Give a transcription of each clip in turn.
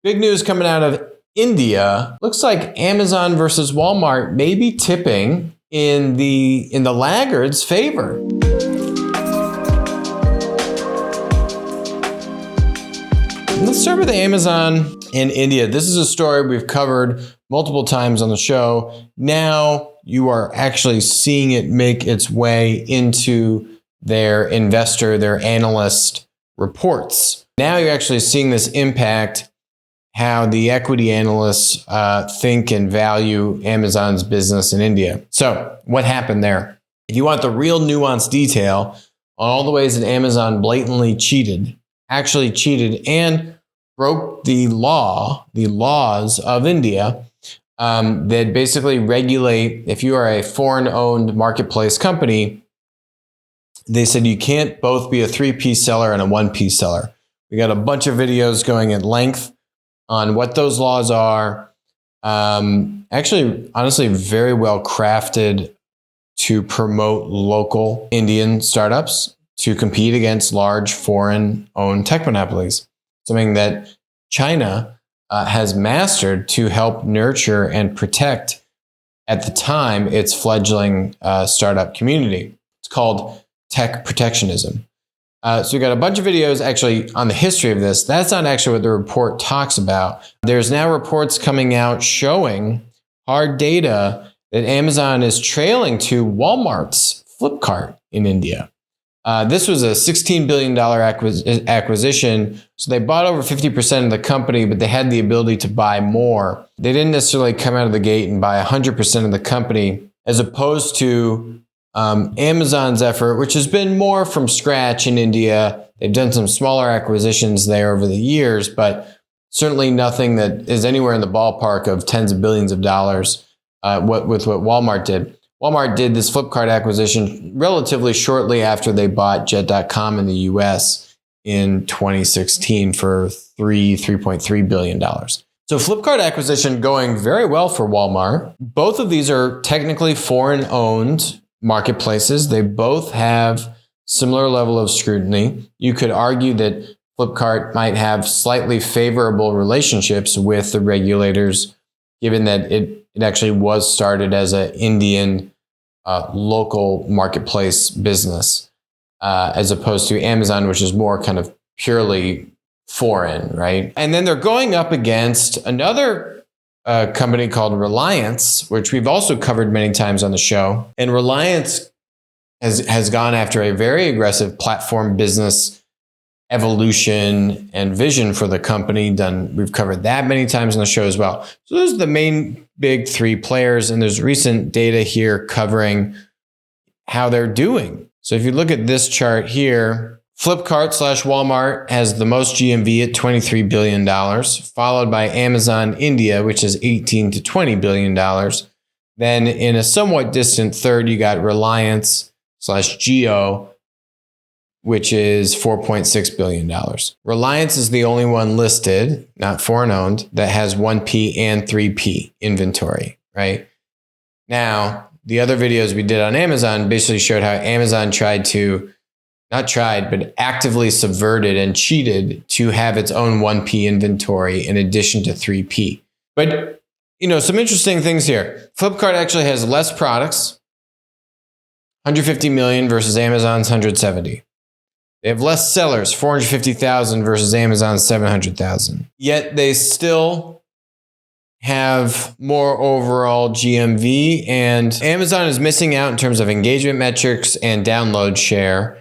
Big news coming out of India. Looks like Amazon versus Walmart may be tipping in the laggards' favor. Let's start with Amazon in India. This is a story we've covered multiple times on the show. Now you are actually seeing it make its way into their investor, their analyst reports. Now you're actually seeing this impact how the equity analysts think and value Amazon's business in India. So what happened there? If you want the real nuanced detail on all the ways that Amazon blatantly actually cheated and broke the laws of India that basically regulate, if you are a foreign-owned marketplace company, they said you can't both be a 3P seller and a 1P seller. We got a bunch of videos going at length on what those laws are. Actually, honestly, very well crafted to promote local Indian startups to compete against large foreign-owned tech monopolies. Something that China has mastered to help nurture and protect, at the time, its fledgling startup community. It's called tech protectionism. So we got a bunch of videos actually on the history of this. That's not actually what the report talks about. There's now reports coming out showing hard data that Amazon is trailing to Walmart's Flipkart in India. This was a $16 billion acquisition. So they bought over 50% of the company, but they had the ability to buy more. They didn't necessarily come out of the gate and buy 100% of the company, as opposed to Amazon's effort, which has been more from scratch in India. They've done some smaller acquisitions there over the years, but certainly nothing that is anywhere in the ballpark of tens of billions of dollars with what Walmart did. Walmart did this Flipkart acquisition relatively shortly after they bought Jet.com in the US in 2016 for $3.3 billion. So Flipkart acquisition going very well for Walmart. Both of these are technically foreign-owned marketplaces. They both have similar level of scrutiny. You could argue that Flipkart might have slightly favorable relationships with the regulators, given that it actually was started as an Indian local marketplace business, as opposed to Amazon, which is more kind of purely foreign, right? And then they're going up against another company called Reliance, which we've also covered many times on the show. And Reliance has gone after a very aggressive platform business evolution and vision for the company. We've covered that many times on the show as well. So those are the main big three players, and there's recent data here covering how they're doing. So if you look at this chart here, Flipkart/Walmart has the most GMV at $23 billion, followed by Amazon India, which is $18 to $20 billion. Then in a somewhat distant third, you got Reliance/Jio, which is $4.6 billion. Reliance is the only one listed, not foreign owned, that has 1P and 3P inventory, right? Now, the other videos we did on Amazon basically showed how Amazon but actively subverted and cheated to have its own 1P inventory in addition to 3P. But, some interesting things here. Flipkart actually has less products, 150 million versus Amazon's 170. They have less sellers, 450,000 versus Amazon's 700,000. Yet they still have more overall GMV, and Amazon is missing out in terms of engagement metrics and download share.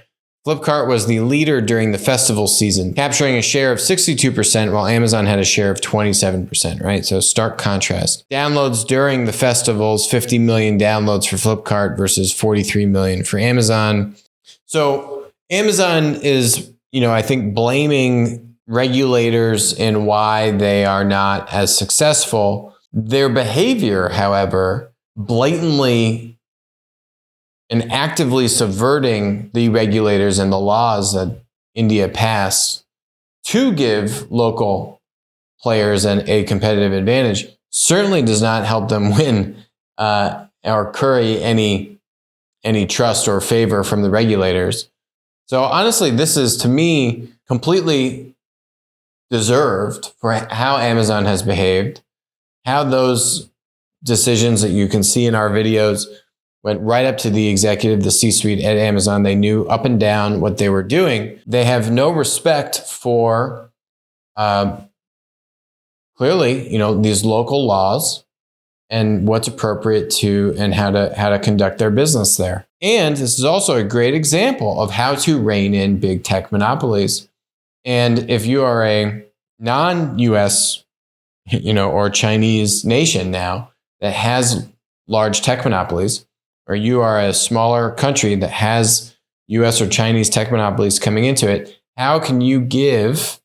Flipkart was the leader during the festival season, capturing a share of 62%, while Amazon had a share of 27%, right? So stark contrast. Downloads during the festivals, 50 million downloads for Flipkart versus 43 million for Amazon. So Amazon is, I think, blaming regulators in why they are not as successful. Their behavior, however, blatantly and actively subverting the regulators and the laws that India passed to give local players a competitive advantage certainly does not help them win or curry any trust or favor from the regulators. So honestly, this is, to me, completely deserved for how Amazon has behaved, how those decisions that you can see in our videos went right up to the executive, the C-suite at Amazon. They knew up and down what they were doing. They have no respect for clearly, these local laws and what's appropriate to and how to conduct their business there. And this is also a great example of how to rein in big tech monopolies. And if you are a non-US, or Chinese nation now that has large tech monopolies, or you are a smaller country that has US or Chinese tech monopolies coming into it, how can you give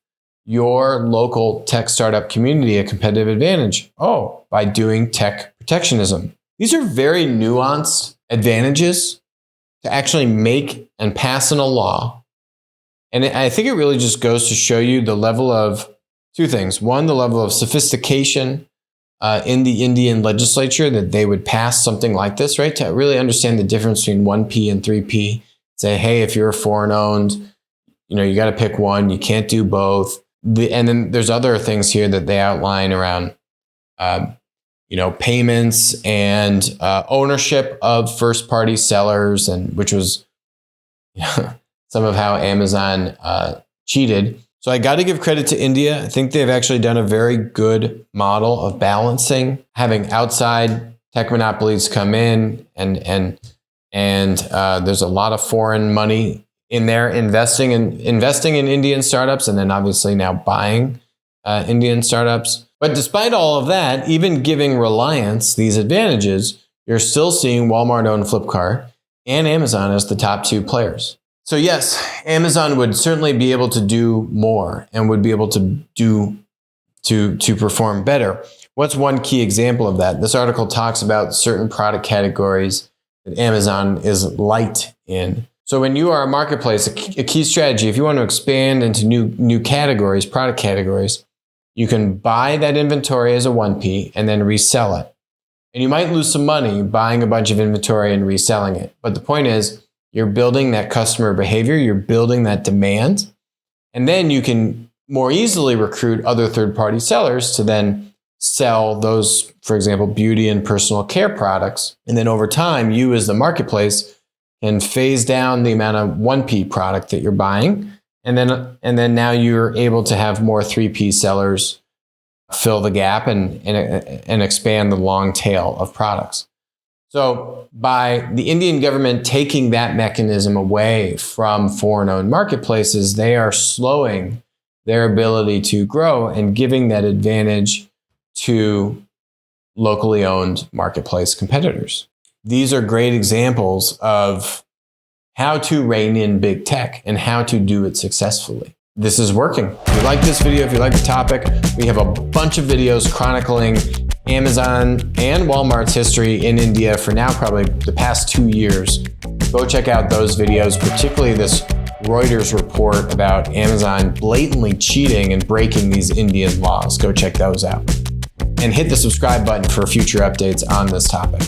your local tech startup community a competitive advantage? Oh, by doing tech protectionism. These are very nuanced advantages to actually make and pass in a law. And I think it really just goes to show you the level of two things. One, the level of sophistication in the Indian legislature that they would pass something like this, right? To really understand the difference between 1P and 3P. Say, hey, if you're foreign owned, you got to pick one. You can't do both. And then there's other things here that they outline around, payments and ownership of first-party sellers, and which was some of how Amazon cheated. So I got to give credit to India. I think they've actually done a very good model of balancing, having outside tech monopolies come in, and there's a lot of foreign money in there investing in Indian startups, and then obviously now buying Indian startups. But despite all of that, even giving Reliance these advantages, you're still seeing Walmart own Flipkart and Amazon as the top two players. So yes, Amazon would certainly be able to do more and would be able to perform better. What's one key example of that? This article talks about certain product categories that Amazon is light in. So when you are a marketplace, a key strategy, if you want to expand into new categories, product categories, you can buy that inventory as a 1P and then resell it. And you might lose some money buying a bunch of inventory and reselling it. But the point is, you're building that customer behavior, you're building that demand, and then you can more easily recruit other third-party sellers to then sell those, for example, beauty and personal care products. And then over time, you as the marketplace can phase down the amount of 1P product that you're buying. And then now you're able to have more 3P sellers fill the gap and expand the long tail of products. So by the Indian government taking that mechanism away from foreign-owned marketplaces, they are slowing their ability to grow and giving that advantage to locally owned marketplace competitors. These are great examples of how to rein in big tech and how to do it successfully. This is working. If you like this video, if you like the topic, we have a bunch of videos chronicling Amazon and Walmart's history in India for now probably the past 2 years. Go check out those videos, particularly this Reuters report about Amazon blatantly cheating and breaking these Indian laws. Go check those out. And hit the subscribe button for future updates on this topic.